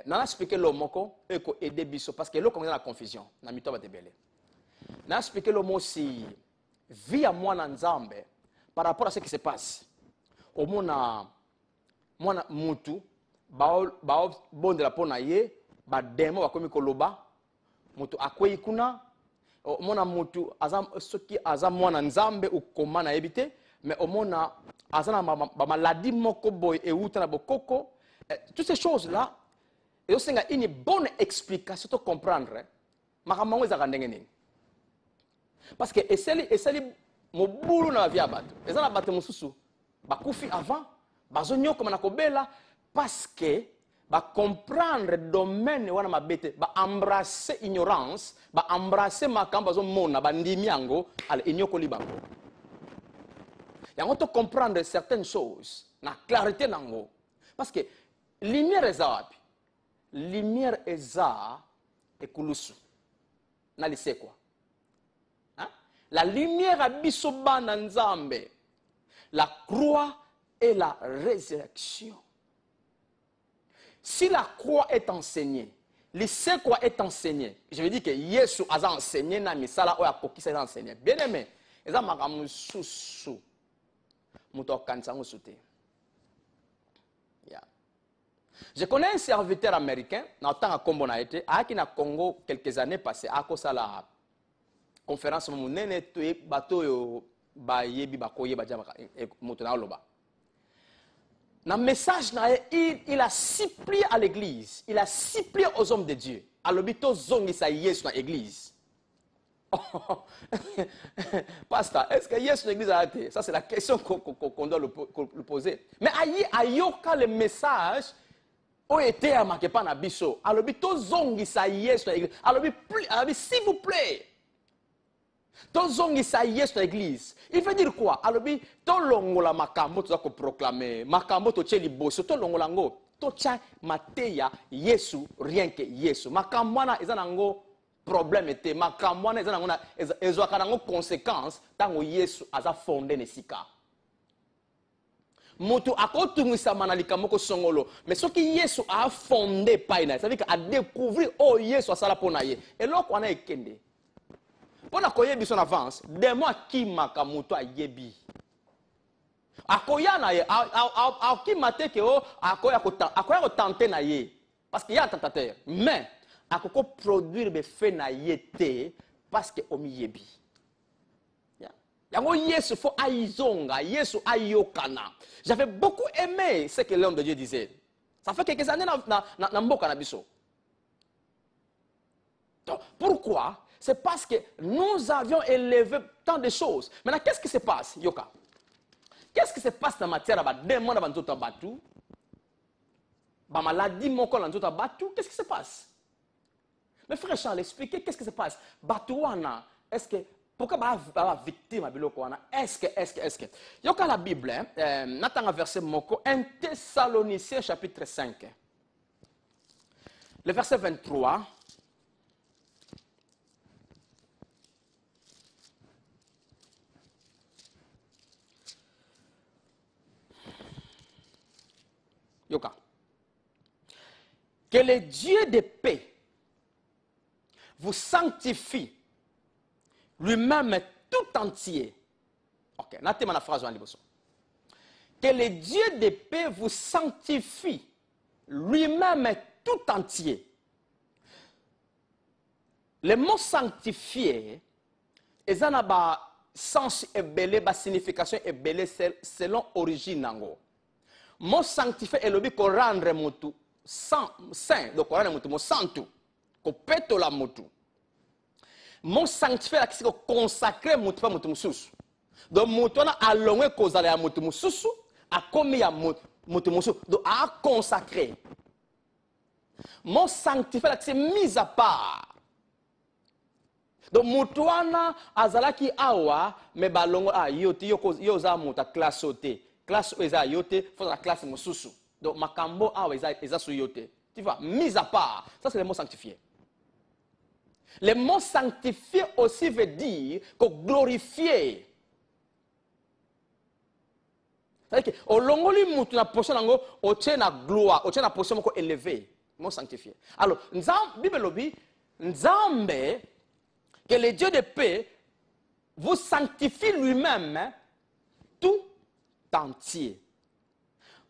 Nana expliqué le moko et ko aider biso parce que là on est dans la confusion. Na mito ba tebele. Nana expliqué le mot si vie à moi nzambe par rapport à ce qui se passe. Au mona mwana mutu ba bonde la pona ye ba demo ba komi koloba mutu akwei kuna mona mutu azam soki azam mwana nzambe ukoma na ebite mais au mona azana ba maladie moko boy e uta na bokoko toutes ces choses là et aussi une bonne explication pour comprendre makambo ezaka ndenge nini parce que eseli mobulu na via bato ezana bato mususu bakufi avant bazonyo comme na kobela parce que ba comprendre domaine wana mabete ba embrasser ignorance ba embrasser makambo bazomona ba ndimi yango ala inyoko libango yango to comprendre certaines choses na clarté nango parce que lumière ezawapi lumière eza ekulusu na lise quoi hein? La lumière abiso bana nzambe la croix et la résurrection. Si la croix est enseignée, lycée quoi est enseigné, je veux dire que Yesu a enseigné na misala o akokisa a enseigné. Bien aimé, eza makamu susu muto kanisa ngusute. Je connais un serviteur américain, dans le temps Kombo na été, qui na Congo quelques années passées, à cause de la conférence monene to bato yo ba yebi ba koye ba jama moto na loba. Dans le message, il a supplié à l'église, il a supplié aux hommes de Dieu. À l'hôpital, zongi sa Yesu dans l'église. Pasteur, est-ce que Yesu dans l'église a été? Ça, c'est la question qu'on doit le poser. Mais ayoka le message, où était à marquer pas na biso. À l'hôpital, zongi sa Yesu dans l'église. À l'hôpital, s'il vous plaît. Tozongisa Yesu na église. Il veut dire quoi? Alors bi to longola makambo to ko proclamer, makambo to cheli boso to longola ngo, to cha mateya Yesu rien que Yesu. Makambo wana ezana ngo problème était, makambo wana ezana ngona ezo kana ngo conséquence tango Yesu aza fondé nesika. Moto akotungisa manalika moko songolo, mais ce que Yesu a fondé paina, ça veut dire a découvrir oh Yesu asala pona ye. Et là wana ekende. Pona koyebi son avance, des mois qui maka muto ayebi. Akoya na ye, ki mate ke o akoya ko tenter na ye. Parce qu'il y a un tentateur. Mais akoko produire be fait na ye te parce que omi yebi. Yango Yesu fo aizonga, Yesu ayokana. J'avais beaucoup aimé ce que l'homme de Dieu disait. Ça fait quelques années na mboka na biso. Donc, pourquoi? C'est parce que nous avions élevé tant de choses. Maintenant, qu'est-ce qui se passe, Yoka? Qu'est-ce qui se passe dans la matière de démon dans tout batou? Maladie, mon corps dans tout batou, qu'est-ce qui se passe? Mais frère Charles, expliquez qu'est-ce qui se passe. Batouana, est-ce que, pourquoi la victime est-ce que, Yoka la Bible, n'attend un verset moko, 1 Thessaloniciens chapitre 5. Le verset 23. Yoka. Que le Dieu de paix vous sanctifie lui-même tout entier. Ok, notez ma phrase en liboso. Que le Dieu de paix vous sanctifie lui-même tout entier. Le mot sanctifier est un sens ebele, ba signification ebele selon origine nango. Mot sanctifié est le but qu'on rendre mutu saint, donc on rendre mutu mo santu, qu'on pète la mutu. Mot sanctifié c'est qu'on consacre mutu pas mutu mususu. Donc mutu na alongwe kozala ya mutu mususu, a komi ya mutu mususu, donc a consacré. Mot sanctifié c'est mis à part. Donc mutuana azalaki awa me balongo yoti yo za muta classe ote. Classe eza yote, faut la classe mususu. Donc makambo awa eza su yote. Tu vois, mis à part. Ça c'est le mot sanctifié. Le mot sanctifié aussi veut dire que glorifier. C'est-à-dire que au longoli mutu na portion nango o tient na gloire, o tient na portion moko élevé. Mot sanctifié. Alors, Bible lobi, Nzambe, que le Dieu de paix vous sanctifie lui-même, hein, tout entier.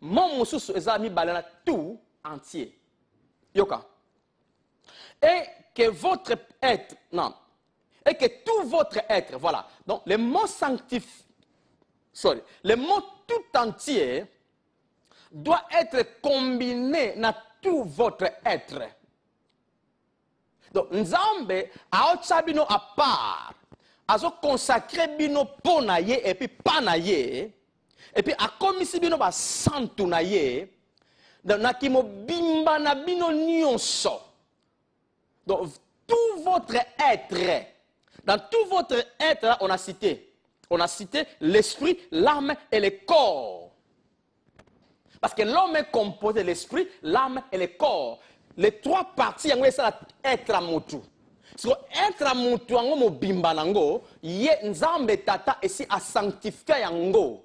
Mon moussous ezami balana tout entier. Yoka. Et que votre être, non, et que tout votre être, voilà. Donc, le mot le mot tout entier doit être combiné dans tout votre être. Donc, Nzambe a bino à part, a consacré bino ponaye et puis panaye, et puis a commis bino ba santu naye, donc na kimo bimba na bino nyonso. Donc, tout votre être, dans tout votre être, on a cité l'esprit, l'âme et le corps. Parce que l'homme est composé de l'esprit, l'âme et le corps. Les trois parties, c'est être à motu. Si être à motu, on bimba nango, ye nzambe tata ici à sanctifier yango.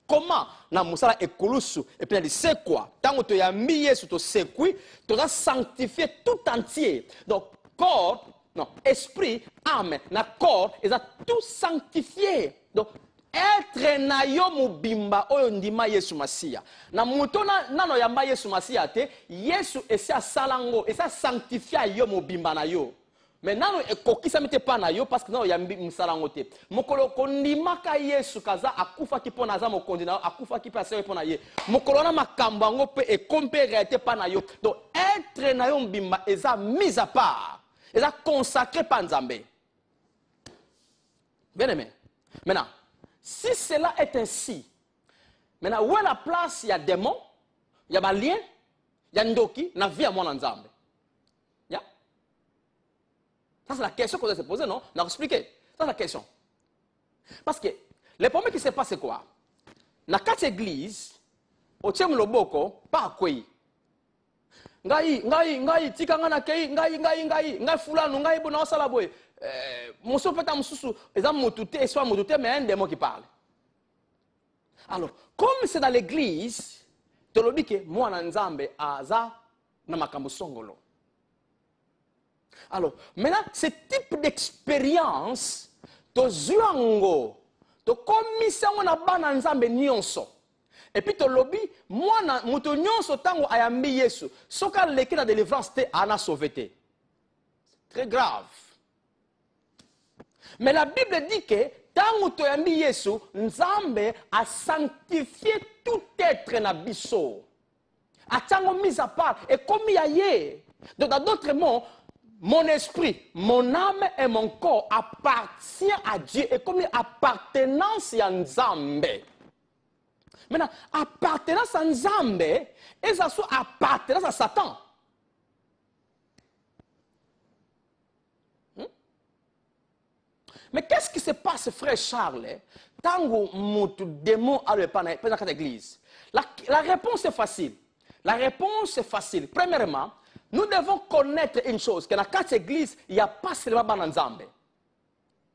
Comment? Na musala ekulusu. Et puis il dit c'est quoi? Tant que tu as mis Yesu to sekui, tu as sanctifié tout entier. Donc corps, non, esprit, âme, na corps, ils ont tout sanctifié. Donc être na yo mubimba oyo ndima Yesu Masia. Na muto nano yamba Yesu Masia te, Yesu esa salango, esa sanctifia yo mubimba na yo. Mais nano ekokisa mete pa na yo parce que nano yambi msalango te. Mokolo kondima ka Yesu kaza akufa ki pona za mokondi na akufa ki pa sewe pona ye. Mokolo na makambo ngo pe e kompe réalité pa na yo. Donc être na yo mbimba eza mis à part. Eza consacré par Nzambe. Bien aimé. Maintenant, si cela est ainsi, maintenant, où est la place? Il y a démons, il y a malien, il y a ndoki, na vie à mon ensemble. Yeah? Ça, c'est la question qu'on doit se poser, non? On a expliqué. Ça, c'est la question. Parce que le problème qui se passe, c'est quoi? Dans quatre églises, au Tchem Loboko, pas quoi? Ngai, tika ngana kei, ngai fulano, ngai bona osala boy. Mosso peta mususu, ezam motute, soit motute, mais un démon qui parle. Alors, comme c'est dans l'église, tu le dis que moi, Nzambe, aza, na makambo songolo. Alors, maintenant, ce type d'expérience, to zuango, to komisa na bana Nzambe nyonso. Et puis, tu lobby, moi, moto nyonso tango ayambi Yesu, soka leki na délivrance te ana sauvé. Très grave. Mais la Bible dit que tant que tu as mis Yesu, Nzambe a sanctifié tout être na biso. A tango mis à part et comme il y a hier. Donc dans d'autres mots, mon esprit, mon âme et mon corps appartiennent à Dieu et comme appartenance à Nzambe. Maintenant, appartenance à Nzambe et ça soit appartenance à Satan. Mais qu'est-ce qui se passe, frère Charles, tant que mon démon a le pan dans l'église? La réponse est facile. La réponse est facile. Premièrement, nous devons connaître une chose, que dans quatre églises, il n'y a pas seulement Bananzambe.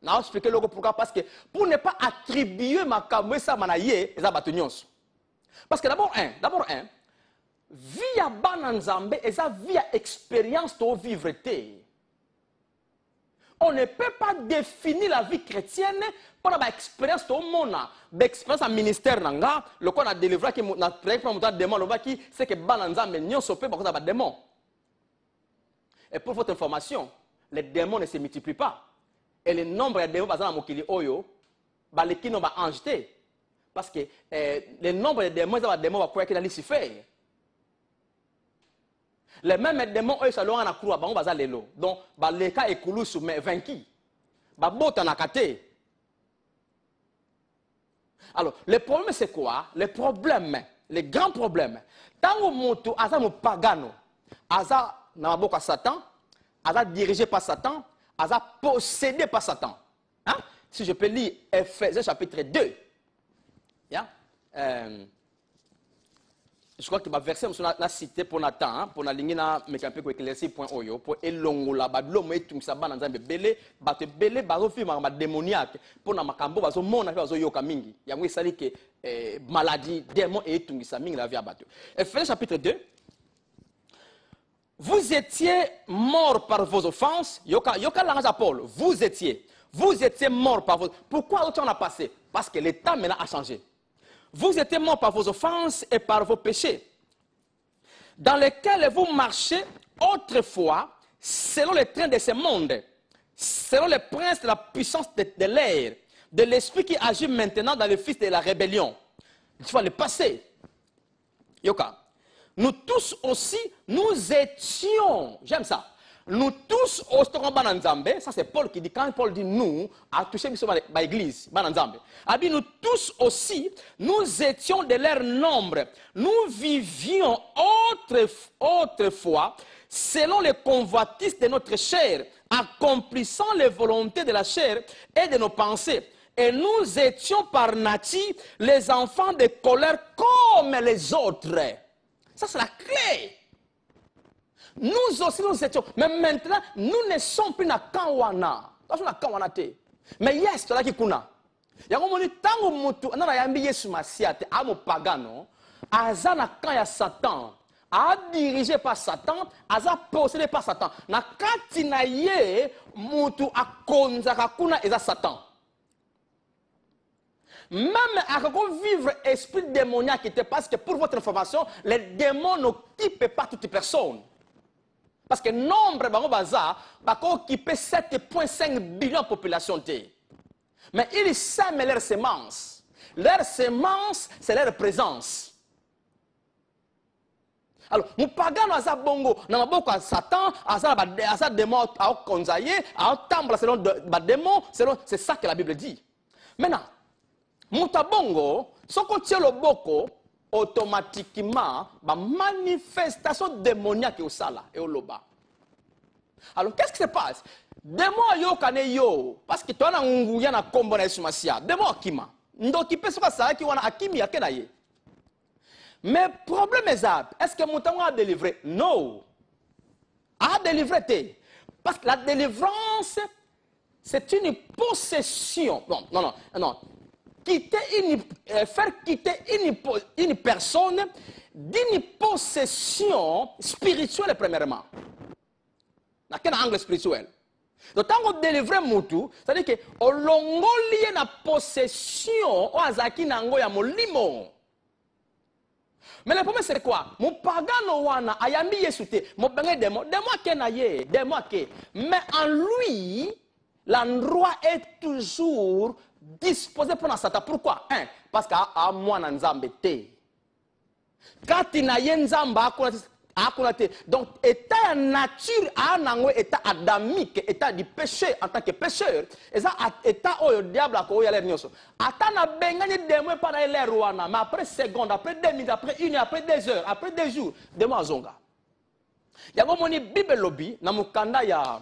Je vais expliquer pourquoi. Parce que pour ne pas attribuer ma kamwesa manaye, ils ont parce que d'abord, via Bananzambe, ils ont via expérience de vivre. On ne peut pas définir la vie chrétienne pour l'expérience de monde. L'expérience en ministère, le qu'on a délivré, qui a prêté pour mon démon, c'est que Bananzambe n'y peut pas démon. Et pour votre information, les démons ne se multiplient pas. Et le nombre de démons, par exemple, qui oyo, les qui n'ont pas enjeté. Parce que le nombre de démons, les démons vont croire qu'il y a Lucifer. Les mêmes démons, eux, ça leur a cru à Bango Bazalelo. Donc, les cas écoulés sous mes vaincus. Babot en a katé. Alors, le problème, c'est quoi? Le problème, le grand problème, tant que moto, aza mo pagano, aza na maboka Satan, aza dirigé par Satan, aza possédé par Satan. Hein? Si je peux lire Ephésiens chapitre 2. Yeah? Je crois que le verset est cité pour Nathan, pour Nalingina, mais un peu pour éclaircir point oyo, pour elongola, bablo, et tout ça, bananza, belé, batte belé, bazo film, ma démoniaque, pour na makambo, bazo mona, bazo yoka mingi. Il y a un sali que maladie, démon et tout ça, mingi la vie à battu. Ephésiens chapitre 2. vous étiez mort par vos offenses. Yoka langage à Paul. Vous étiez mort par vos... Pourquoi autant on a passé? Parce que l'état maintenant a changé. Vous étiez mort par vos offenses et par vos péchés, dans lesquels vous marchez autrefois, selon les trains de ce monde, selon les princes de la puissance de l'air, de l'esprit qui agit maintenant dans le fils de la rébellion. Tu vas le passer. Yoka. Nous tous aussi, nous étions, j'aime ça, nous tous aussi, ça c'est Paul qui dit, quand Paul dit nous, à toucher l'église, nous tous aussi, nous étions de leur nombre, nous vivions autrefois, selon les convoitises de notre chair, accomplissant les volontés de la chair et de nos pensées. Et nous étions par nature les enfants de colère comme les autres. Ça, c'est la clé. Nous aussi, nous étions. Mais maintenant, nous ne sommes plus na Kawana. Nous sommes na Kawana. Mais yes, tu as qui kuna. Yango moni tango mutu na yambi Yesu Masiate amo pagano. Aza na kan ya Satan. A dirigé par Satan. Aza possédé par Satan. Na kati na ye mutu akonza kakuna eza Satan. Même à vivre esprit démoniaque, parce que pour votre information, les démons n'occupent pas toutes les personnes. Parce que nombre de bazar va occuper 7,5 billions de population. Mais ils sèment leurs semences. Leurs semences, c'est leur présence. Alors, nous pagano aza bongo, na maboko a Satan, aza démon a konzaye, a tamble selon démon, c'est ça que la Bible dit. Maintenant, Moutabongo, si on tient le boko, automatiquement, la manifestation démoniaque au sala et au loba. Alors, qu'est-ce qui se passe? Démon yo kane yo, parce que toi, on a un combo na sumasia. Démon akima. Donc, il peut se passer qui wana akimi yakenaye. Mais problème est-ce que Moutabongo a délivré? Non. A délivré. Parce que la délivrance, c'est une possession. Non. Faire quitter une personne d'une possession spirituelle premièrement. Dans quel angle spirituel? Donc, quand on délivre Moutou, c'est-à-dire que on longoli na possession o azaki nango ya molimo. Mais le problème c'est quoi? Mon pagano wana ayambi yesute, mon bengé démon kenaye, démon ke. Mais en lui, l'endroit est toujours disposé pour Satan. Pourquoi? Parce qu'à moi, Nzambe te. Quand il y a Nzamba, donc, état nature, état adamique, état du péché en tant que pécheur, et ça, état où le diable a couru à l'air. Attends, na bengani démon par l'air wana, mais après seconde, après 2 minutes, après 1 heure, après 2 heures, après 2 jours, démon à zonga. Il y a mon Bible lobby, na mukanda ya.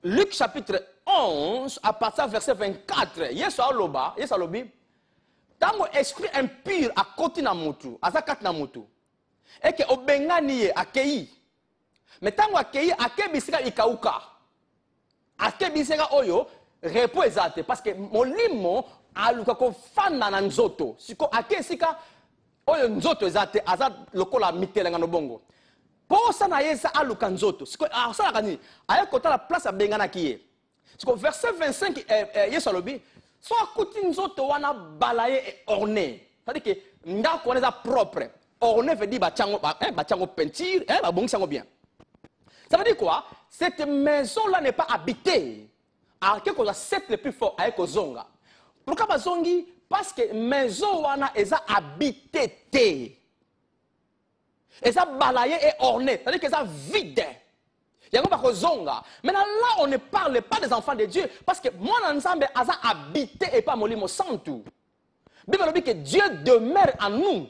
Luc chapitre 11, à partir du verset 24, Yesu alobi, tango esprit impur à côté na mutu, à zakat na mutu, et que obengani akei, mais tango akei bisika ikauka, bisika oyo repos ezate, parce que molimo aluka ko fanda na nzoto, siko akei sika oyo nzoto ezate, azat lokola mitelenga no bongo. Pour ça, na yesa aluka nzoto. Alors ça la kani. Aya kota la place à bengana kiye. Parce que verset 25 Yesu alobi, so akuti nzoto wana balaye et orné. C'est-à-dire que ndako wana propre. Orné veut dire bachango peinture, babongisango bien. Ça veut dire quoi? Cette maison là n'est pas habitée. Alors quelque chose c'est le plus fort avec ozonga. Pourquoi bazongi? Parce que maison wana eza habité. Et ça balayé et orné, c'est-à-dire que ça vide. Maintenant là, on ne parle pas des enfants de Dieu, parce que moi, ensemble, a habité et pas molimo santu. Bible dit que Dieu demeure en nous.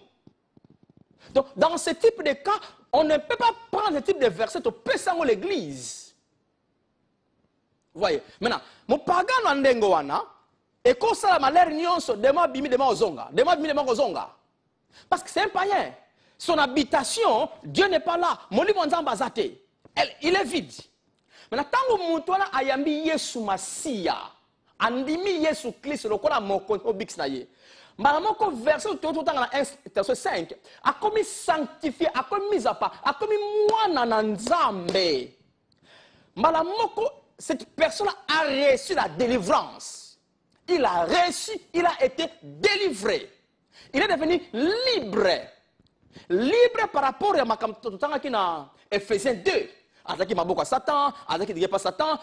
Donc, dans ce type de cas, on ne peut pas prendre ce type de verset au pessango l'église. Vous voyez? Maintenant, mon pagano andengo wana, et quand ça la malheur nyonso, dema bimi dema ozonga, parce que c'est un païen. Son habitation, Dieu n'est pas là. Il est vide. Maintenant, tant que Moutouana ayambi Yesu Masia, andimi Yesu Christ, le kola moko obix na ye. Malamoko verset tout dans la 5 a commis sanctifié, a commis mis à part, a commis mwana na nzambe. Malamoko, cette personne a reçu la délivrance. Il a reçu, il a été délivré. Il est devenu libre. Libre par rapport à ma qui na Ephésiens 2. Azaki maboko Satan, azaki dirait pas Satan,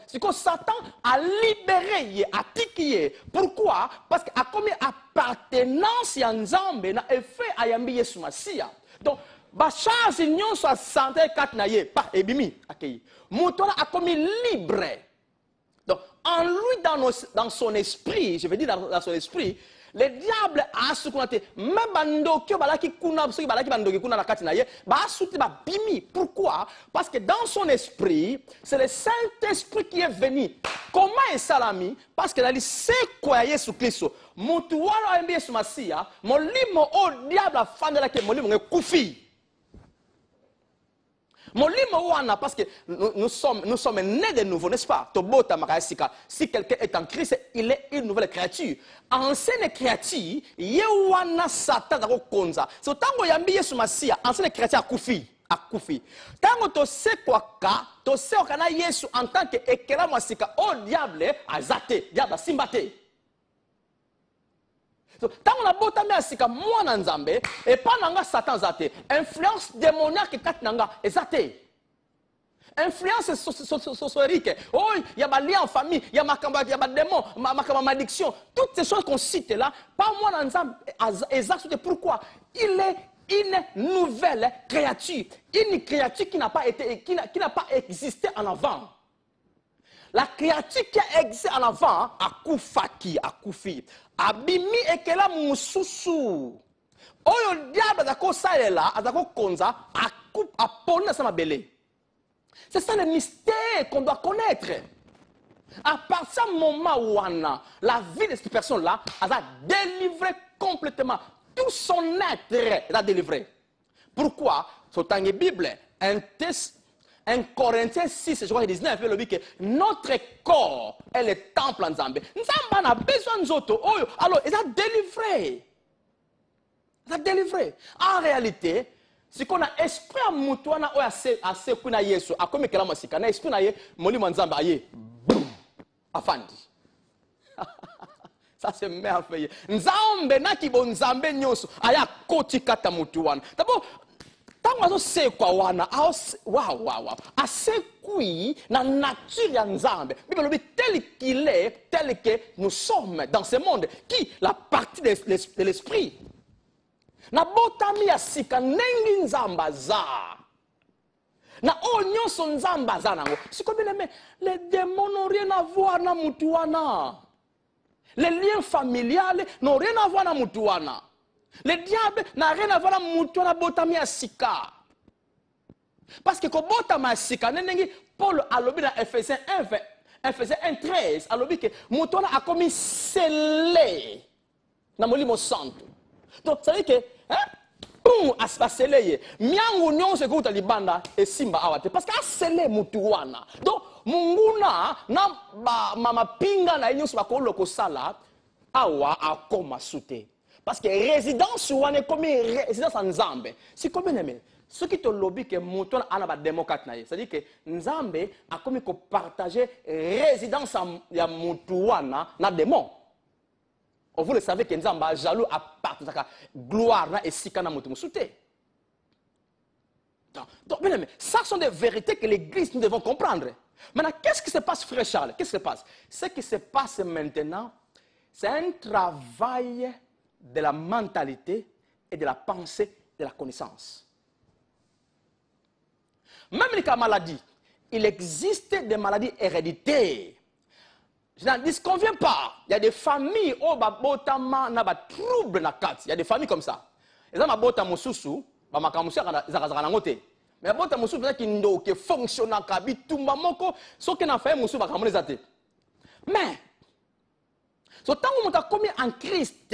c'est que Satan a libéré, a tiqué. Pourquoi? Parce qu'il a commis appartenance à Nzambe na effet ayambi Yesu Masia. Donc ba charge union soit santé 4 na ye pas ebimi akei. Moutona a commis libre. Donc en lui dans son esprit, je veux dire dans son esprit, le diable a ce qu'on a dit, même bandoki balaki kuna, ceux qui balaki bandoki kuna la kati na ye, ba souti ba bimi. Pourquoi? Parce que dans son esprit, c'est le Saint-Esprit qui est venu. Comment est salami? Parce que la dit c'est quoi Yesu Christo. Mutu wala embi Yesu Masia, molimo o diable a fan de la ke molimo nge kufi. Molimo wana parce que nous sommes nés de nouveau, n'est-ce pas? Tobota makasika. Si quelqu'un est en Christ, il est une nouvelle créature. Ancienne créature, yewana Satan dako konza. So tango yambi Yesu Masia, ancienne créature akufi. Tango to se kwa ka, to se okana Yesu en tant que ekela masika o diable azate, diable simbate. Tant on a beau tamé asika mwana nzambe et pas nanga Satan zate influence démoniaque kat nanga ezate influence sociorique oh il y a des liens en famille il y a des démons malédiction toutes ces choses qu'on cite là pas mwana nzambe ezate pourquoi il est une nouvelle créature une créature qui n'a pas existé en avant. La créature qui a existé en avant, akufi. Abimi ekela mususu. Oyo diable dako salela, adako konza, apone sa mabele. C'est ça le mystère qu'on doit connaître. À partir du moment où on a la vie de cette personne-là, elle a délivré complètement. Tout son être, elle a délivré. Pourquoi? Sur la Bible, un Corinthiens 6, je crois 19, il dit que notre corps est le temple en Nzambe. Nzambe a besoin de nous. Alors, il a délivré. Il a délivré. En réalité, si on a esprit à Moutouana, ou à Sekuna Yesu, à comme Kela Masika, na esprit na ye, Moli Manzamba, aye, boum, afandi. Ça c'est merveilleux. Nzambe, naki bon Nzambe nyoso, aya koti kata Moutouana. D'abord, tant c'est quoi wana waouh assez qui na nature ya Nzambe Bible dit tel qu'il est tel que nous sommes dans ce monde qui la partie de l'esprit na botami ya sika nengi Nzamba za na onyo son Nzamba za nango siko bien aimé les démons n'ont rien à voir na mutu wana les liens familiales n'ont rien à voir na mutu wana. Le diable n'a rien à voir avec Moutouana Botami Asika. Parce que quand Botami Asika, Paul a lobby dans Ephésiens 1:13, a lobby que Moutouana a commis scellé dans le livre santo. Donc ça veut dire que, boum, a scellé. Miangu nyon se kouta libanda et simba awate. Parce qu'il a scellé Moutouana. Donc, Munguna, na mama pinga na inyo sa koloko sala, awa akoma sute. Parce que résidence ou on est comme résidence en Nzambe. C'est comme un ce qui te lobby que mouton a un démocrate c'est-à-dire que Nzambe a comme que partager résidence en ya moutouna na démon. Vous le savez que Nzambe a jaloux à partager gloire na et sikana moutou souté. Donc bien aimé, ça sont des vérités que l'église nous devons comprendre. Maintenant, qu'est-ce qui se passe, frère Charles? Qu'est-ce qui se passe? Ce qui se passe maintenant, c'est un travail de la mentalité et de la pensée, de la connaissance. Même les cas maladies, il existe des maladies héréditaires. Je n'en disconviens pas. Il y a des familles où il y a des troubles. Il y a des familles comme ça. Et ça, il y a des familles mais il y a des familles qui fonctionnent mais so tant que tu commis en Christ,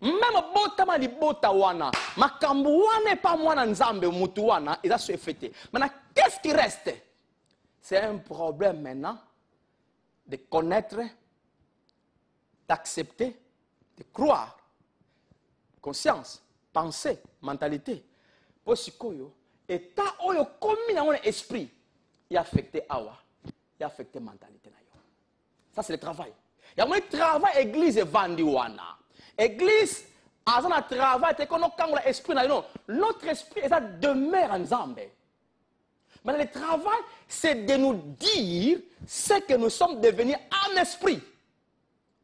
même botama li botawana, makambu wana pas mwana nzambe mutu wana, il a se fêté. Maintenant, qu'est-ce qui reste? C'est un problème maintenant de connaître, d'accepter, de croire conscience, pensée, mentalité. Pour sikoyo, état oyo komi na mon esprit, il a affecté awa, il a affecté mentalité na yo. Ça c'est le travail. Il y a un travail église vandiwana. Église a un travail te kono kangola esprit na yo. Notre esprit est ça demeure en Zambé. Mais le travail c'est de nous dire ce que nous sommes devenus en esprit.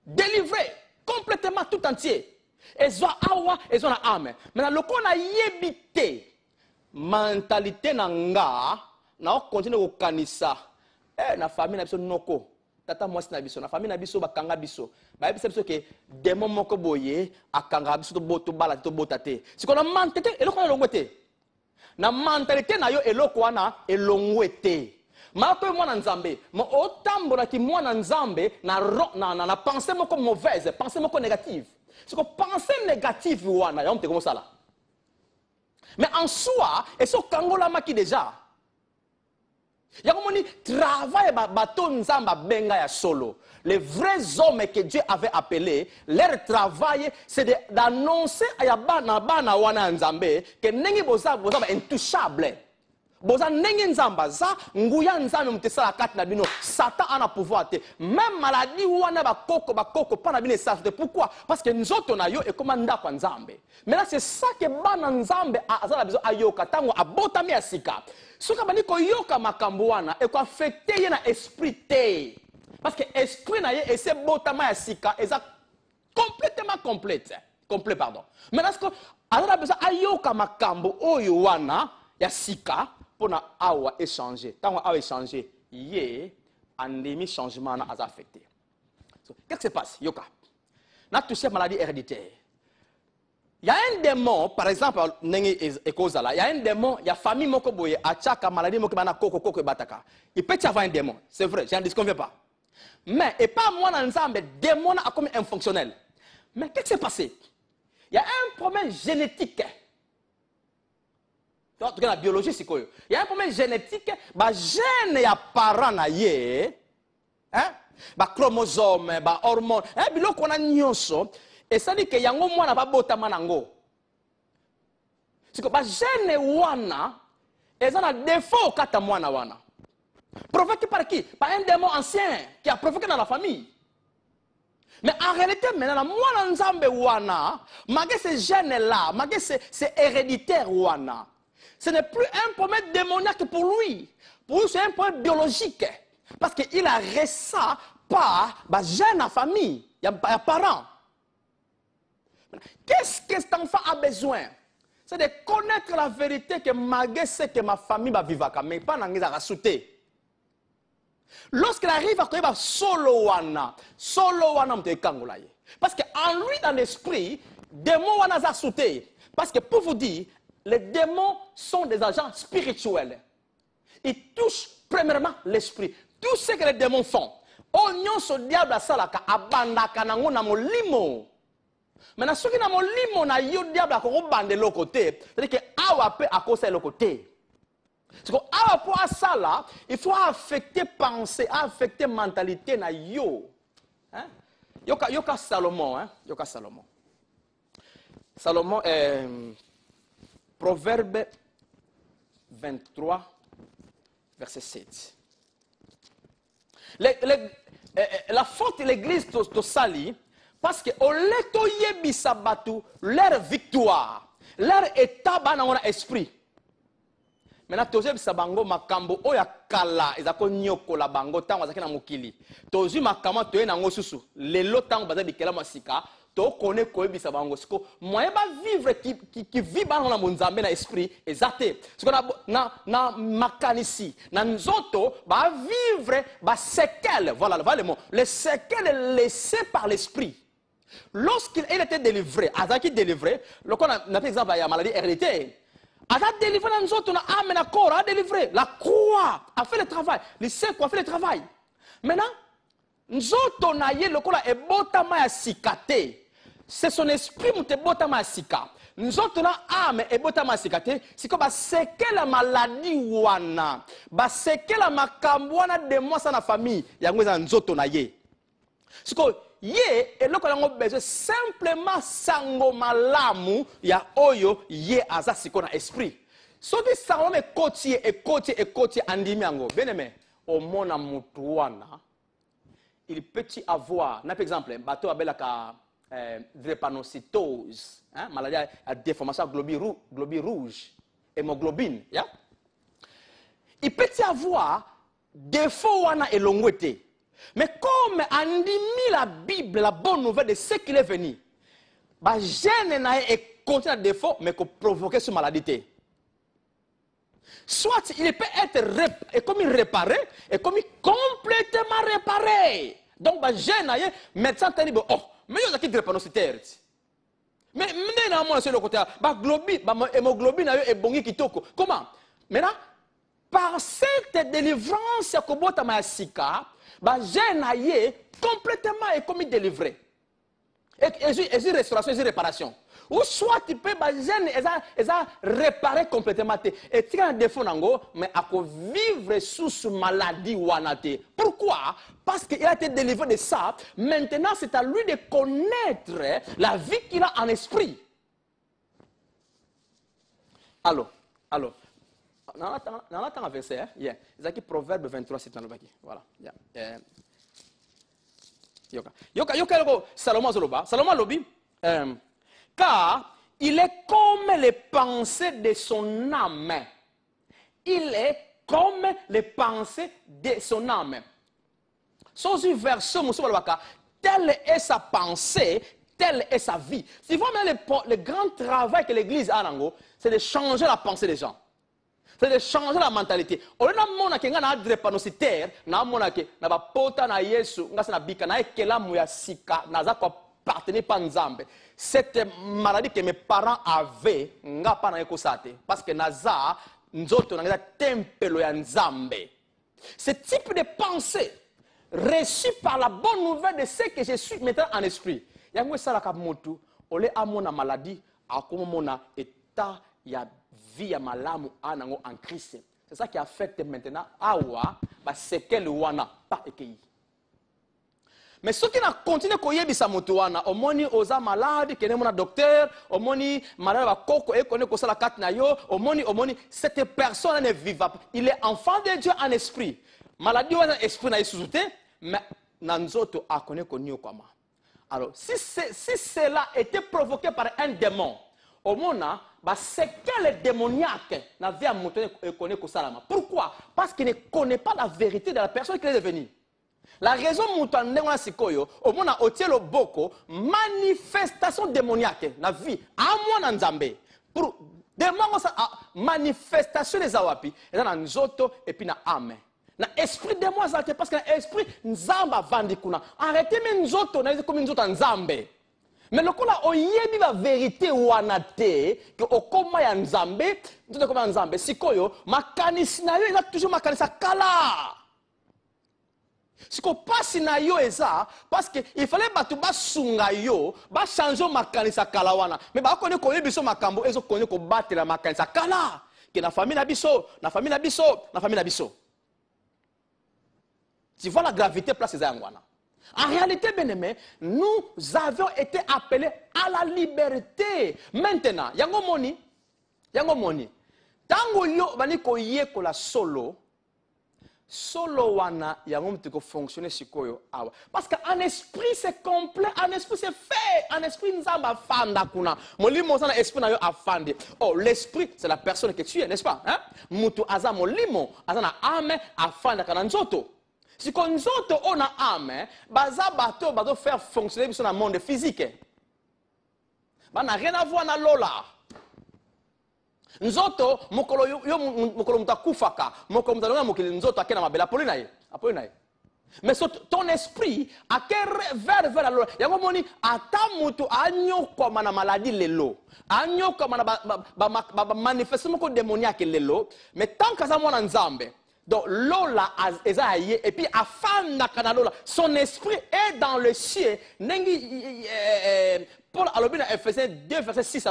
Délivrés complètement tout entier. Et soit awa et soit âme. Maintenant le qu'on a yébité mentalité nanga na continue au kanisa. Na famille na biso noko. Tata mwasi na biso na famille na biso bakanga biso. Ba biso ke démon moko boye akanga biso to boto bala to botate. Si qu'on a mentalité et le qu'on a longwete. Na mentalité na yo eloko wana elongwete. Mako mwana nzambe, mo otambola ki mwana nzambe na pensée moko mauvaise, pensée moko négative. C'est que pensée négative wana, ya on te comme ça là. Mais en soi, et ce kangola maki déjà. Ya comme on travail bateau nzamba benga ya solo. Les vrais hommes que Dieu avait appelés, leur travail c'est d'annoncer à yabana bana wana nzambe que nengi boza intouchable. Boza nengi nzamba za nguya nzambe mutesala kati na bino Satan a pouvoir te même maladie wana bakoko pa na bino ça. Pourquoi? Parce que nzoto na yo e comme ndako nzambe. Mais là c'est ça que bana nzambe azala biso ayoka tango abotami ya sika. Soka bani ko yoka makambo wana e ko affecter ye na esprit te. Parce que esprit na ye et c'est botama ya sika eza complètement complet pardon. Mais là ce que azala biso ayoka makambo oyo wana ya sika pour na awa échanger. Tant awa échanger, yé andemi changement na az affecté. So, qu'est-ce qui se passe? Yoka. Na touché maladie héréditaire. Il y a un démon, par exemple, il y a un démon, il y a famille moko boye, achaka maladie moko bana koko bataka. Il peut y avoir un démon, c'est vrai, je n'en disconviens pas. Mais et pas moi dans l'ensemble, démon a comme un fonctionnel. Mais qu'est-ce qui s'est passé? Il y a un problème génétique. En tout cas, la biologie, c'est quoi? Il y a un problème génétique, bah gène et parent na ye, hein? Bah chromosome, bah hormone, hein? Bilo qu'on a nyonso, et ça dit que yango mwana ba bota manango. C'est que bah gène wana, et ça a défaut kata mwana wana. Provoqué par qui? Par un démon ancien qui a provoqué dans la famille. Mais en réalité, maintenant, mwana nzambe wana, malgré ces gènes là, malgré ces héréditaires wana. Ce n'est plus un problème démoniaque pour lui. Pour lui, c'est un problème biologique. Parce qu'il a reçu ça par la jeune famille. Il y a parents. Qu'est-ce que cet enfant a besoin? C'est de connaître la vérité que malgré ce que ma famille va vivre, mais pas dans les arasouté. Lorsqu'il arrive à connaître solo wana parce qu'en lui, dans l'esprit, démon wana za souté. Parce que pour vous dire, les démons sont des agents spirituels. Ils touchent premièrement l'esprit. Tout ce que les démons font. Oignon so diable a salaka abandaka nango na molimo. Maintenant ceux qui na molimo na yo diable a ko bande l'autre côté. C'est-à-dire que awa peut à cause de l'autre côté. C'est que awa pour ça là, il faut affecter pensée, affecter mentalité na yo. Hein? Yoka Salomon, hein? Yoka Salomon. Salomon est Proverbe 23, verset 7. La faute de l'église de Sali, parce que au leto yebisa batu leur victoire, leur état dans esprit. Maintenant, tozo yebisa bango makambo oya kala ezako nyoko la bango tango azaki na mokili. Tozo makambo toye na ngosusu, lelo tango baza bikela masika. To connaît quoi bisa bango siko moyen ba vivre qui vit dans la monzambe na esprit exacté ce qu'on a na makanisi na nzoto ba vivre ba séquelles voilà le mot les séquelles laissées par l'esprit lorsqu'il était délivré azaki délivré le qu'on a par exemple il y a maladie héréditaire a délivré na nzoto na âme na corps a délivré la croix a fait le travail le seko a fait le travail maintenant nzoto na ye lokola ebotama ya sikate c'est son esprit mute botama ya sika nzoto na âme ebotama ya sikate siko ba seke la maladie wana ba seke la makambo wana de moi sa na famille yango eza nzoto na ye siko ye eloko yango besoin simplement sango malamu ya oyo ye aza siko na esprit. Soki sango ekoti andimi yango. Bien-aimé, au mona mutu wana, il peut y avoir, par exemple, bateau abelaka drépanocytose, hein, maladie à déformation globule rouge, hémoglobine, yeah? Il peut y avoir défaut wana elongwete. Mais comme andimi la Bible, la bonne nouvelle de ce qu'il est venu, bah gène na et contient défaut, mais que provoquer cette maladie. Soit il peut être comme il réparé, et comme il complètement réparé. Donc bah gène médecin t'a dit oh, mais il y a qui drépanocytaire. Mais maintenant c'est le côté bah globine, bah hémoglobine est bon qui toko. Comment? Maintenant par cette délivrance ya kobota masika, ba gène complètement est comme délivré. Et restauration, et réparation. Ou soit tu peux ba gène réparer complètement et tu as un défaut nango mais à vivre sous maladie wanate. Pourquoi? Parce qu'il a été délivré de ça. Maintenant, c'est à lui de connaître la vie qu'il a en esprit. Alors. On attend un verset, hein? Yeah. C'est Proverbe 23, c'est dans le baki. Voilà. Yeah. Yoka, Salomon Zoloba. Salomon Lobi. Car il est comme les pensées de son âme. Il est comme les pensées de son âme. Sans verset, telle est sa pensée, telle est sa vie. Si vous voyez le grand travail que l'Église a, c'est de changer la pensée des gens. C'est de changer la mentalité. On a mona ke ngana drépanocytaire, na mona ke na ba pota na Yesu, ngasa na bika na ekela muya sika, na za ko partenir pa nzambe. Cette maladie que mes parents avaient, nga pa na ekosate parce que naza nzoto na tempelo ya nzambe. Ce type de pensée reçu par la bonne nouvelle de ce que je suis maintenant en esprit. Yango sala ka motu, ole amona maladie, akoma mona état ya vie ya malamu anango en Christ. C'est ça qui affecte maintenant awa ba sekel wana pas ekei. Mais ce qui n'a continué koyebisa motu wana, omoni oza malade, kene mona docteur, omoni malade ba koko e connaît ko sala kat na yo, omoni cette personne ne vit pas. Il est enfant de Dieu en esprit. Maladie ou esprit na isuzute, mais nanzoto a connaît konyo kwama. Alors si cela était provoqué par un démon, au mona bah c'est quel démoniaque n'a vu à monter connaît Kosalama. Pourquoi? Parce qu'il ne connaît pas la vérité de la personne qui est devenue. La raison moutane n'a sikoyo au mona otielo boko manifestation démoniaque na vie à moi nzambe pour démon ça manifestation des awapi et dans nzoto et puis na âme. Na esprit de moi ça parce que l'esprit nzamba vandi kuna. Arrêtez mais nzoto na comme nzoto nzambe. Mais le coup là, on y est la vérité wanate que au coma ya nzambe, tout comme nzambe. Si koyo, makanisi na yo il a toujours makanisa kala. Si ko passe na yo eza parce que il fallait batu ba sunga yo, ba changer makanisa kala wana. Mais ba connait ko yebiso makambo ezo connait ko battre la makanisa kala. Que na famille na biso, na famille na biso, na famille na biso. Tu vois la gravité place eza ngwana. En réalité, bien-aimé, nous avions été appelés à la liberté. Maintenant, yango moni, tango yo bani ko ye ko la solo wana yango mtiko fonctionner sikoyo awa. Parce qu'en esprit c'est complet, en esprit c'est fait, en esprit nzamba fanda kuna. Molimo sana esprit na yo afande. Oh, l'esprit c'est la personne que tu es, n'est-ce pas? Hein? Mutu aza molimo, aza na ame afanda kana nzoto. Si on a âme, baza bateau bateau faire fonctionner sur le monde physique. Ba n'a rien à voir na lola. Nzoto mokolo yo mokolo mutakufaka, mokolo mutalonga mokili nzoto akena mabela polina ye. Mais ton esprit a vers la lola. Yango moni ata mutu anyo kwa mana maladie lelo. Anyo kwa mana ba manifestation ko démoniaque lelo, mais tant que ça mona nzambe. Donc, Lola Esaïe, et puis, son esprit est dans le ciel. Paul Alobina, Ephésiens 2, verset 6,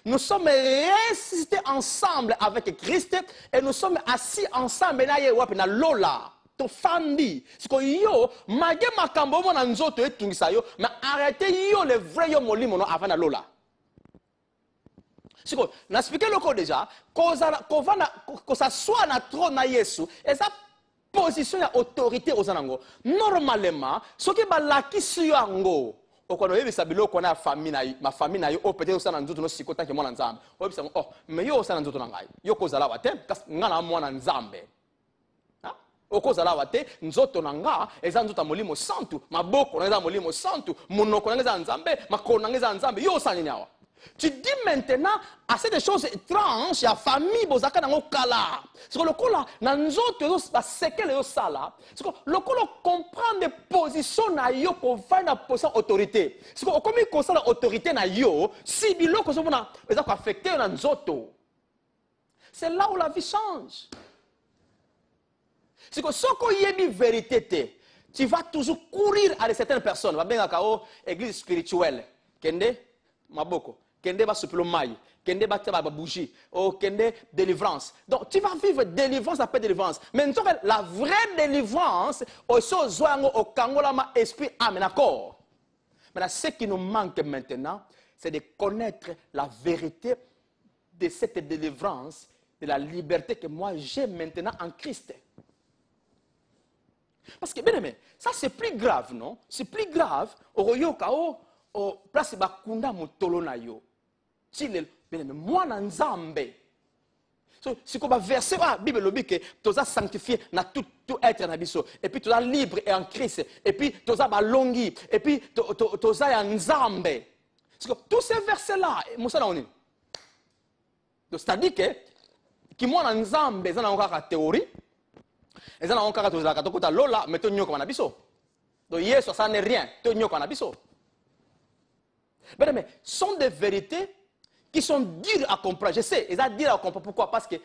nous sommes ressuscités ensemble avec Christ et nous sommes assis ensemble dans Lola. tofandi siko yo mage makambo mo na nzoto etungisa yo mais arrêtez yo le vrai yo molimo no avant na lola siko na expliquer loko déjà ko ça soit na trône na Yesu et ça position ya autorité ozanango normalement soki balakisi yo yango okono yebisa biloko na famille na ma famille na yo o peut-être osana nzoto no siko tanke mwana nzambe oyebisa oh mais yo osana nzoto na ngai yo kozala wa te kasi nga na mwana nzambe okozala wa te nzoto na nga eza nzoto molimo santu maboko na eza molimo santu munoko na eza nzambe makolo na eza nzambe yo osana nyawa. Tu dis maintenant à ces choses étranges, il y a famille, bozaka nango kala. C'est que le kola, nanzoto ba sekele yo sala. C'est que le kola comprend des positions na yo ko va na position autorité. C'est que comme il concerne autorité na yo, si biloko so bona eza ko affecter nanzoto. C'est là où la vie change. C'est que soko yebi vérité te, tu vas toujours courir à certaines personnes. Va bien kao église spirituelle. Kende maboko. Kende ba suplo mai, kende ba taba bougie, oh kende délivrance. Donc tu vas vivre délivrance après délivrance. Mais la vraie délivrance, au zoango au kangolama esprit âme et corps. Mais ce qui nous manque maintenant, c'est de connaître la vérité de cette délivrance, de la liberté que moi j'ai maintenant en Christ. Parce que bien aimé, ça c'est plus grave, non? C'est plus grave. Au kao, au place bakunda mutolo na yo. Moi, Nzambe. Si on va verser la Bible, que tu as sanctifié dans tout être en abysso, et puis tu es libre et en Christ, et puis tu as balongi, et puis tu as Nzambe. Tous ces versets-là, c'est-à-dire que moi, Nzambe, ils ont encore la théorie, ils ont encore la lola, mais tu n'as pas abysso. Donc, Yesu, ça n'est rien, tu n'as pas abysso. Mais sont des vérités qui sont dures à comprendre. Je sais, ils sont dures à comprendre. Pourquoi? Parce que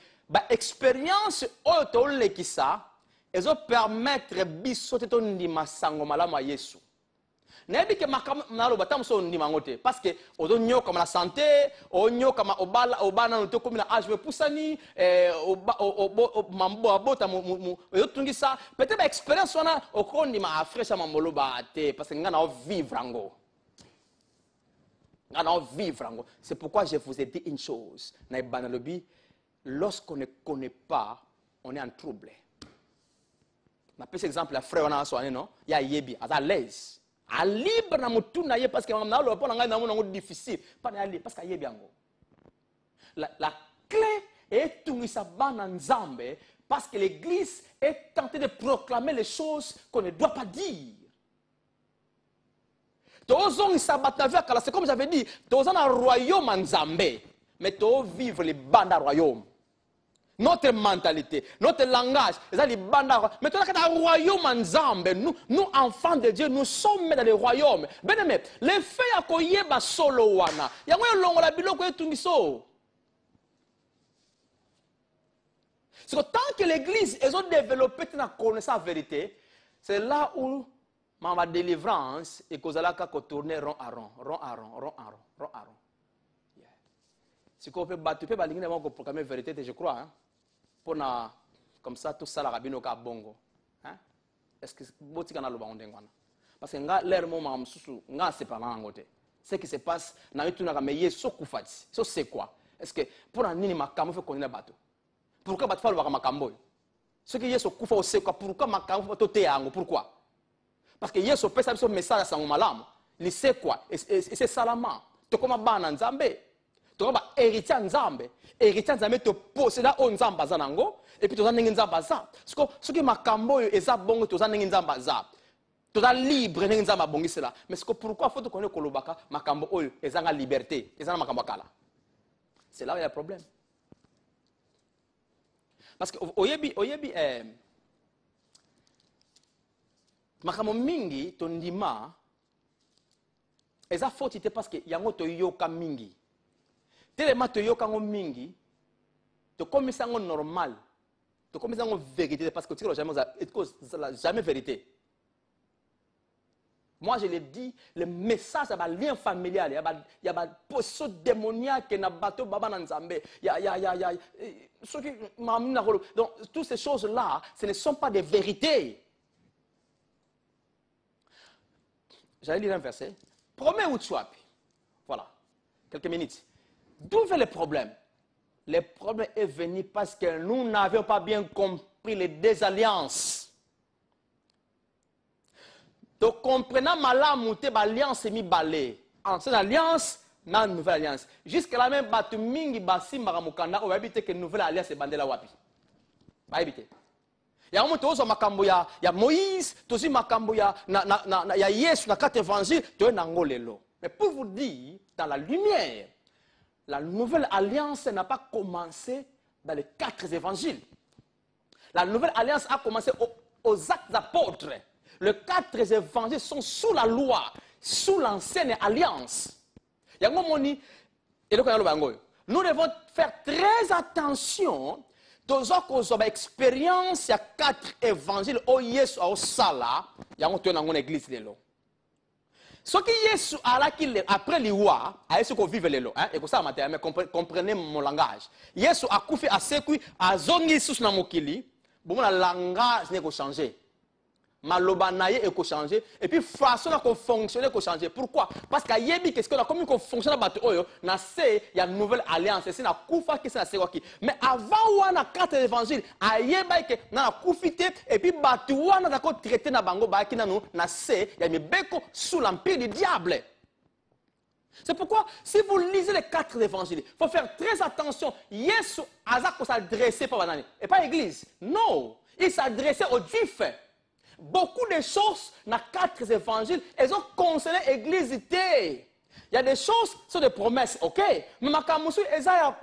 l'expérience autole qui ça, elles vont permettre bisoter ton ndima sango malama Yesu. Nebi ke makamalo batam so ndima ngote parce que odonyo comme la santé, onyo comme obana no to comme na âge pusani mambo abota mu yotungi ça. Peut-être expérience wana okondi ma afresha mamolo ba te parce que ngana vivre ngo. C'est pourquoi je vous ai dit une chose. Lorsqu'on ne connaît pas, on est en trouble. Je vais exemple, la frère, non? Il y a Yebi, à l'aise. À libre, parce que c'est difficile. Pas parce qu'il y a la clé est tout Nzambe parce que l'église est tentée de proclamer les choses qu'on ne doit pas dire. C'est comme j'avais dit, tu es un royaume en Zambé, mais tu vivre les bandes royaume. Notre mentalité, notre langage, les bandes mais tu es un royaume en Zambé. Nous, enfants de Dieu, nous sommes dans le royaume. Bien aimé, les faits à koyeba solo wana. Yango longo la biloko etungiso. C'est que tant que l'église est développée dans la connaissance de la vérité, c'est là où ma délivrance et que vous tourner rond à rond, rond à rond, rond à rond, rond à rond. Si vous pouvez proclamer la vérité, je crois, hein, pour comme ça, tout ça, la rabino ka bongo. Est-ce que vous avez le bon parce que l'air moment, c'est pas là. Ce qui se passe, c'est quoi? Est-ce que pour un minimum, il faut connaître le bateau? Pourquoi il faut le makambo? Ce qui est ce qu'il faut, c'est quoi? Pourquoi makambo pourquoi? Parce que Yesu pesa biso message sa malamu. Il sait quoi? Et c'est salama. To koma bana nzambe. To koma héritier nzambe. Héritier nzambe to posséder o nzamba za nango et puis to za ndenge nzamba za. Ce que makambo eza bongo to za ndenge nzamba za. To za libre ndenge nzamba bongisela. Mais pourquoi faut to connaître kolobaka makambo oyo eza nga liberté, eza na makambo kala. C'est là où il y a un problème. Parce que oyebi makambo mingi tondima eza faute te parce que yango to yoka mingi telema to yoka ngo mingi to komisa ngo normal to komisa ngo vérité parce que tu jamais vérité Moi, je l'ai dit, le message, il y a un lien familial, il y a une position démoniaque, il y a un bateau, donc, toutes ces choses-là, ce ne sont pas des vérités. J'allais lire un verset. Promets ou tu as. Voilà. Quelques minutes. D'où vient le problème? Le problème est venu parce que nous n'avions pas bien compris les désalliances. Donc, comprenant malamoute, l'alliance est mis balé. Ancienne alliance, na nouvelle alliance. Jusqu'à la même batu mingi basi maramukanda, on va éviter que nouvelle alliance est bandé la wapi. Va éviter. Il y a un moment où il y a Moïse, aussi makambo ya Yesu, na 4 évangiles, tu es nangolelo. Mais pour vous dire, dans la lumière, la nouvelle alliance n'a pas commencé dans les 4 évangiles. La nouvelle alliance a commencé aux actes d'apôtres. Les 4 évangiles sont sous la loi, sous l'ancienne alliance. Nous devons faire très attention aux expériences. Il y a 4 évangiles. Oh Yesu, oh Sala, il y a une église de l'eau. Ce qui Yesu après l'iwa, a ce qu'on vive les lots. Et pour ça, mais comprenez mon langage. Yesu a koufi à sekui, à zongi sous na mokili. Bon, le langage n'est pas changé. Maloba naye est changé. Et puis, façon qu'on fonctionne est changé. Pourquoi? Parce qu'à Yebi, qu'est-ce qu'on a comme qu'on fonctionne à Bato Oyo, il y a une nouvelle alliance. C'est la Koufa qui s'est la. Mais avant, on a 4 évangiles. À Yebi, on a Koufité. Et puis, Bato, on a traité na Bango, il y a mis Beko sous l'empire du diable. C'est pourquoi, si vous lisez les 4 évangiles, il faut faire très attention. Yesu, Azak, s'adressait pas à l'année. Et pas à l'église. Non. Il s'adressait aux Juifs. Beaucoup de choses dans 4 évangiles, elles ont concerné l'église. Il y a des choses, ce sont des promesses, ok? Mais Makamusu, ils sont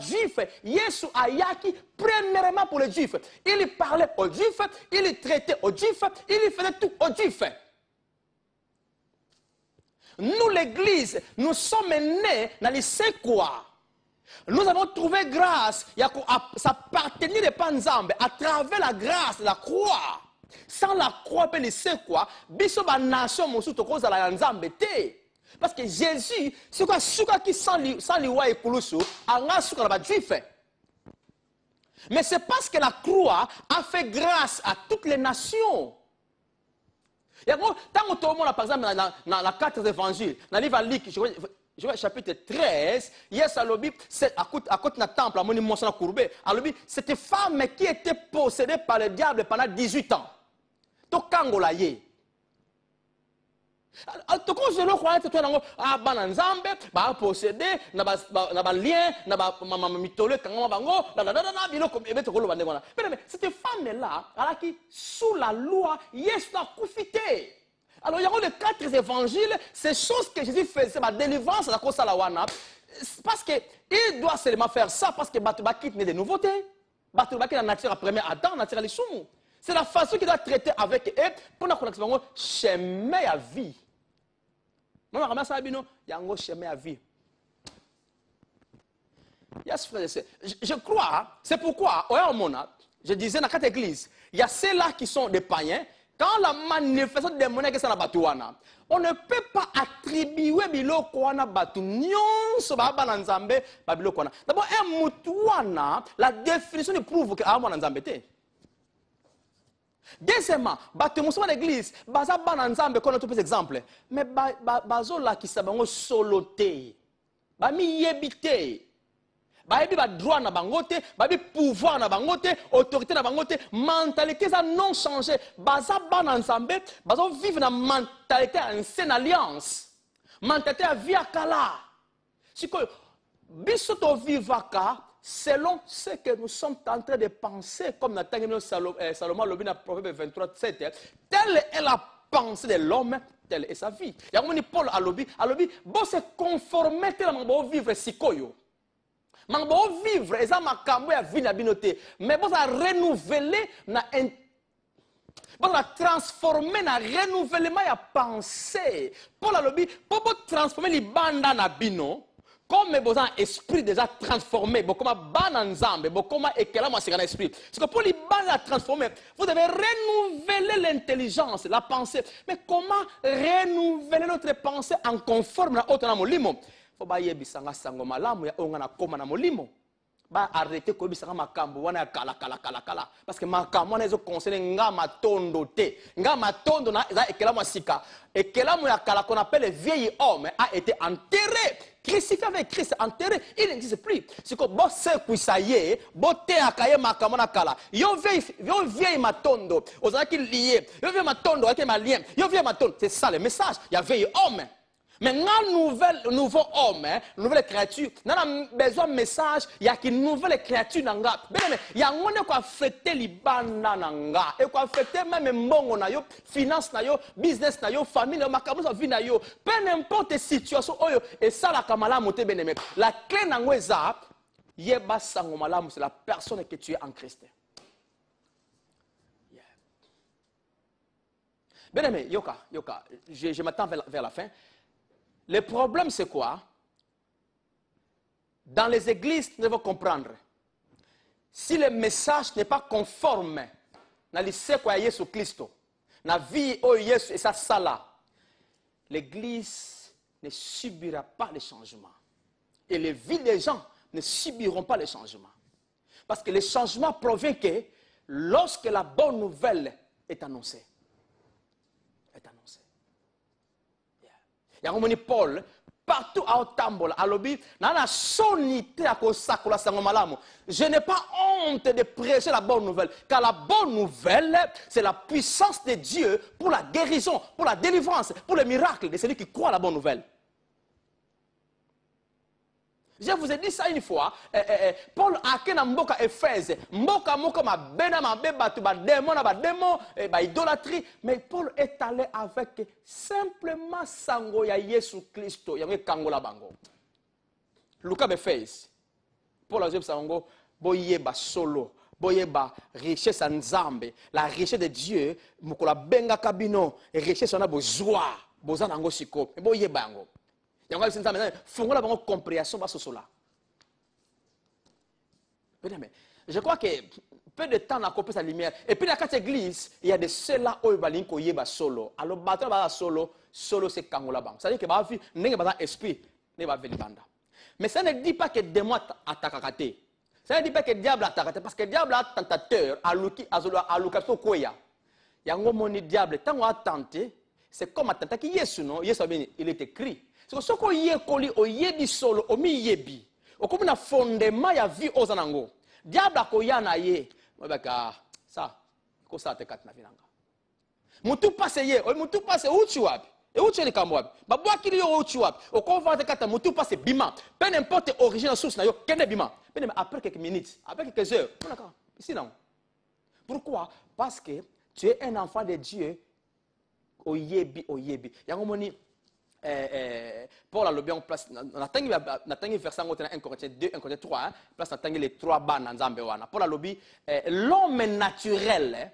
juifs. Yesu Ayaki, premièrement pour les juifs. Il parlait aux juifs, il traitait aux juifs, il faisait tout aux juifs. Nous, l'église, nous sommes nés dans les quoi? Nous avons trouvé grâce, ça appartenait de Panzambe à travers la grâce de la croix. Sans la croix, il sait quoi? Biso ba nation mosu to cause la nzambe te. Parce que Jésus, c'est quoi suka qui sans liwa et kulusu, anga suka ba juif. Mais c'est parce que la croix a fait grâce à toutes les nations. Tant que tout le monde, par exemple, dans la 4 évangiles, dans le livre de Luc, je vois chapitre 13, yes, à côté du temple, à mon immense courbé, cette femme qui était possédée par le diable pendant 18 ans. Donc, quand on l'a yé. Donc, je le crois, tu as bananzambe, possédé, n'a pas lien, n'a pas mitolé, mais cette femme-là, qui sous la loi, yes, a profité. Alors, il y a les 4 évangiles, ces choses que Jésus fait, c'est ma délivrance, la cause à la wana. Parce qu'il doit seulement faire ça, parce que Batubakit n'est des nouveautés. Batubakit est la nature première Adam, la nature les soumous. C'est la façon qu'il doit traiter avec eux pour nous connaître le chemin à vie. Moi, je ramasse ça, il y a un chemin à vie. Je crois, c'est pourquoi, je disais dans 4 églises, il y a ceux-là qui sont des païens. Quand la manifestation démoniaque est dans la batouana, on ne peut pas attribuer biloko wana batu nyonso ba nzambe ba biloko wana. D'abord un mutuana, la définition prouve que amo nzambe te. Deuxièmement, batu musoma l'église, baza ba nzambe comme tout exemple, mais bazo la ki sabango soloté. Ba mi yebité. Babi ba droit na bangote, babi pouvoir na bangote, autorité na bangote, mentalité ça non changé. Baza ban ensemble, bazo vivre na mentalité ancienne alliance. Mentalité à via kala. Si que bisoto vivaka selon ce que nous sommes en train de penser comme Nathanaël Salomon lobi na Proverbe 23:7, telle est la pensée de l'homme, telle est sa vie. Yamoni Paul alobi, bon se conformer tellement bon vivre sikoyo. Mais bon vivre, et ça m'a camoué à vie binoté. Mais bon ça renouveler, bon ça transformer, na renouvellement à penser. Pour la lobby, pour transformer les bandes na bino, comme besoin esprit déjà transformé, comme bananzambe, comme ekela c'est un esprit. C'est que pour les la transformer, vous devez renouveler l'intelligence, la pensée. Mais comment renouveler notre pensée en conforme à autre molimo? Faut ba yebisanga sango malamu ya ongana koma na molimo. Ba arrêter ko bisanga makambo wana kala parce que makambo wana ezo concerner nga matondo te. Nga matondo na za ekela sika. Ekela ya kala qu'on appelle le vieil homme a été enterré. Crucifié avec Christ, enterré, il n'existe plus. C'est que bon c'est kuisaye, bote akaye makamona kala. Yo vieille matondo, osana ki lié. Yo vieille matondo avec ma lien. Yo vieille matondo, c'est ça le message. Il y a vieil homme. Mais nouveau homme, nouvelle créature, on a besoin de message, il y a une nouvelle créature dans nga. Il y a un qui affecté les banana nanga, et qui affecté même mbongo na yo, finance na yo, business na yo, famille na yo, makamusa vie na yo, peu n'importe situation oyo et ça la kamala moté beneme. La clé na ngweza, yeba sango malamu, c'est la personne que tu es en Christ. Yeah. Bien-aimé, yoka, je m'attends vers la fin. Le problème, c'est quoi? Dans les églises, nous devons comprendre. Si le message n'est pas conforme dans le quoi Jésus Christ, dans la vie où Jésus et sa sala, l'église ne subira pas les changements. Et les vies des gens ne subiront pas les changements. Parce que le changement provient que lorsque la bonne nouvelle est annoncée. Yangomoni Paul, partout à Otambola, à l'obi, dans la sonité à Kosakola Sangomalamu. Je n'ai pas honte de prêcher la bonne nouvelle, car la bonne nouvelle, c'est la puissance de Dieu pour la guérison, pour la délivrance, pour le miracle de celui qui croit à la bonne nouvelle. Je vous ai dit ça une fois, Paul a été dans Mboka Éphèse, Mboka ma bena ma beba tu ba démon, ba idolâtrie, mais Paul est allé avec simplement sango ya Yesu Christo, ya kangola bango. Luka Éphèse, Paul a dit sango boyeba solo, boyeba richesse en Nzambe, la richesse de Dieu, mukola benga kabino, richesse on a besoin, besoin nango siko, boyeba yango. Il y a une compréhension de cela. Je crois que peu de temps n'a coupé sa lumière. Et puis dans cette église, il y a de ceux-là où ils vont solo. Alors, solo c'est Kangola Bang. C'est-à-dire que il n'y a pas d'esprit, il n'y a pas de banda. Mais ça ne dit pas que des mois attaquent. Ça ne dit pas que le diable attaque. Parce que le diable est tentateur, à l'occasion koya. Il y a un moment diable, tant qu'on a tenté, c'est comme attenter qui Yesu non, Yesu il est écrit. C'est ce qu'on y est collé au yebi solo, au mi yebi. Au comme un fondement ya vie aux anango. Diable a koya na ye. Ça, ko ça te kat na vinanga. Mutu passe ye, o mutu passe uchi wapi. Et uchi ni kamwabi. Ba bwa kili yo uchi wapi. Au ko va te kata mutu passe bima. Peu n'importe origine source na yo, kende bima. Mais après quelques minutes, après quelques heures, on a ici non. Pourquoi? Parce que tu es un enfant de Dieu. Oyebi. Yangomoni Paul a le bien place. Natangi verset 1 Corinthiens 2, 1 Corinthiens 3. Place natangi les trois bas dans Zambewana. Paul a le bien. L'homme naturel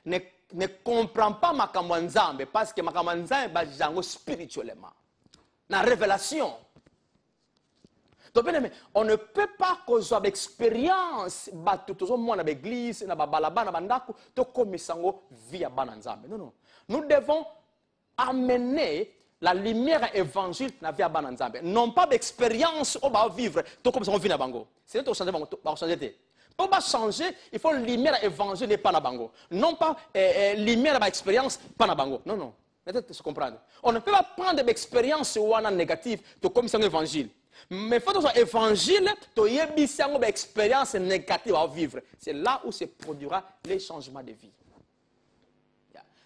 ne comprend pas makambo nzambe parce que makambo nzambe ba jango spirituellement. La révélation. Donc, bien aimé, on ne peut pas causer avec expérience, tout le monde dans l'église, dans la balaba, dans la bandaku, tout comme sango via bananzambe. Non. Nous devons amener la lumière évangile dans la vie bananzambe. Non pas d'expérience, on va vivre, tout comme ça on vit dans bango. C'est tout changer. Pour changer, il faut lumière évangile et pas dans bango. Non pas lumière expérience, pas dans bango. Non. Peut-être se comprendre. On ne peut pas prendre d'expérience ou en négative, tout comme c'est un évangile. Mais il faut que ce soit évangile, tu aies une expérience négative à vivre. C'est là où se produira les changements de vie.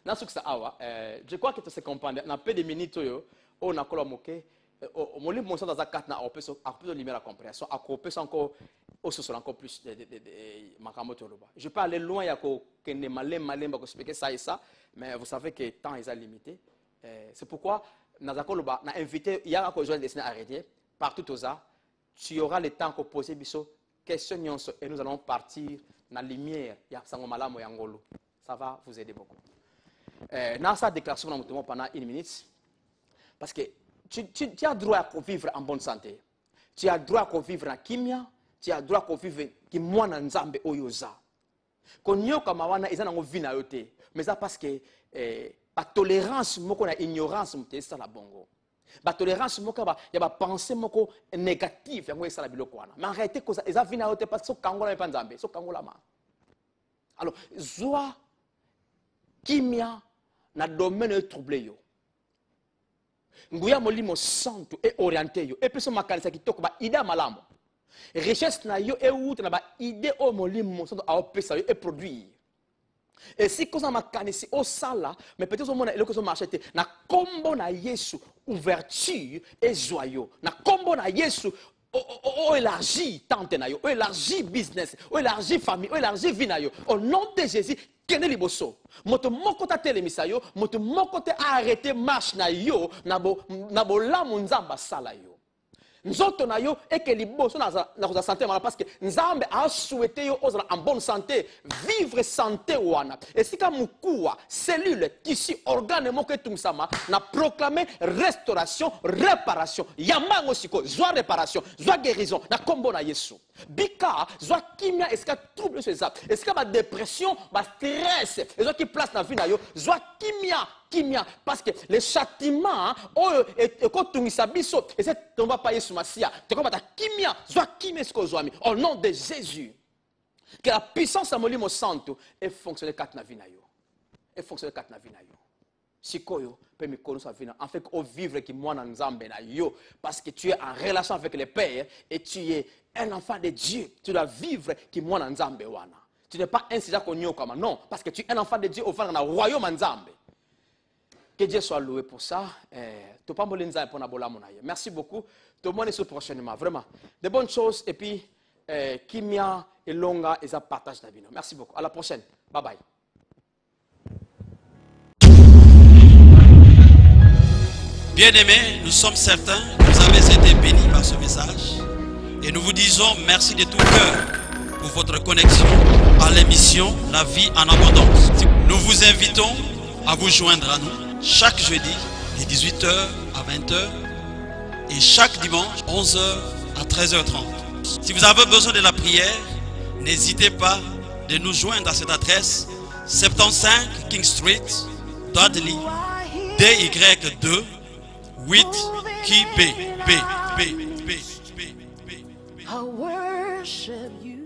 Je crois que tu sais comprendre. Dans peu de minutes, on a colomoqué. On lit mon sang dans un cadre, on peut de lumière à compréhension, on peut encore plus de je peux aller loin, il y a que ne malin pour expliquer ça et ça, mais vous savez que le temps est limité. C'est pourquoi nous avons invité, il y a un jour destiné à arrêter. Partout aux arts, tu auras le temps de poser des questions et nous allons partir dans la lumière. Ça va vous aider beaucoup. Dans sa déclaration, pendant une minute, parce que tu as droit à vivre en bonne santé. Tu as droit à vivre en kimia. Tu as droit à vivre qui mwana nzambe oyoza. Konyoka mawana eza nango vi na yo te. Mais ça parce que la tolérance moko na ignorance mte ça la bongo. La tolérance moko ya ba pensée moko négative yango esa la biloko wana. Mais en réalité koza eza vi na yo te parce que kangola pa nzambe, so kangola ma. Alors, zwa kimia na domaine troublé yo. Nguya molimo santo et orienté yo. Et puis so makanisa kitoko ba ida malamo. Richesse na yo et ou na ba idée au molimo santo a opesa yo et produire. Et si koza makanisi au sala, mais peut-être au monde le kozo marché na kombo na Yesu ouverture et joyeux. Na kombo na Yesu o élargi tante na yo, o élargi business, o élargi famille, o élargi vie na yo. Au nom de Jésus, kene liboso. Moto moko ta telemisa yo, moto moko te arrêter marche na yo, na bo lamu nzamba sala yo. Nzoto na yo et que liboso na santé parce que nzambe a souhaité yo en bonne santé, vivre santé wana. Et si ka mukuwa, cellule, tissu, organe moko etumsama na proclamer restauration, réparation. Yamango siko, joie réparation, joie guérison na kombo na Yesu. Bika, joie kimia, est-ce qu'il y a trouble chez ça? Est-ce qu'il y a dépression, stress, est-ce qu'il y a qui place dans la vie na yo? Joie kimia, parce que les châtiments, quand tu sabiso, et c'est ton va payer sur ma sia, tu comprends ta kimia, joie kimia, au nom de Jésus. Que la puissance à molimo santo est fonctionner quatre na vie na yo. Et fonctionner quatre na vie na yo. Sikoyo, peut me connaître sa vie. En fait, au vivre qui moi dans Nzambe na yo, parce que tu es en relation avec le Père et tu es un enfant de Dieu. Tu dois vivre qui moi dans Nzambe wana. Tu n'es pas un sija konyo comme non, parce que tu es un enfant de Dieu au fond dans le royaume Nzambe. Que Dieu soit loué pour ça. Merci beaucoup. Tout le monde est sur prochainement. Vraiment. De bonnes choses. Et puis, Kimia et Longa, et ça partage la vie. Merci beaucoup. À la prochaine. Bye bye. Bien-aimés, nous sommes certains que vous avez été bénis par ce message. Et nous vous disons merci de tout cœur pour votre connexion à l'émission La vie en abondance. Nous vous invitons à vous joindre à nous chaque jeudi de 18h à 20h et chaque dimanche 11h à 13h30. Si vous avez besoin de la prière, n'hésitez pas de nous joindre à cette adresse 75 King Street, Dudley, DY2 8 QB. I worship you.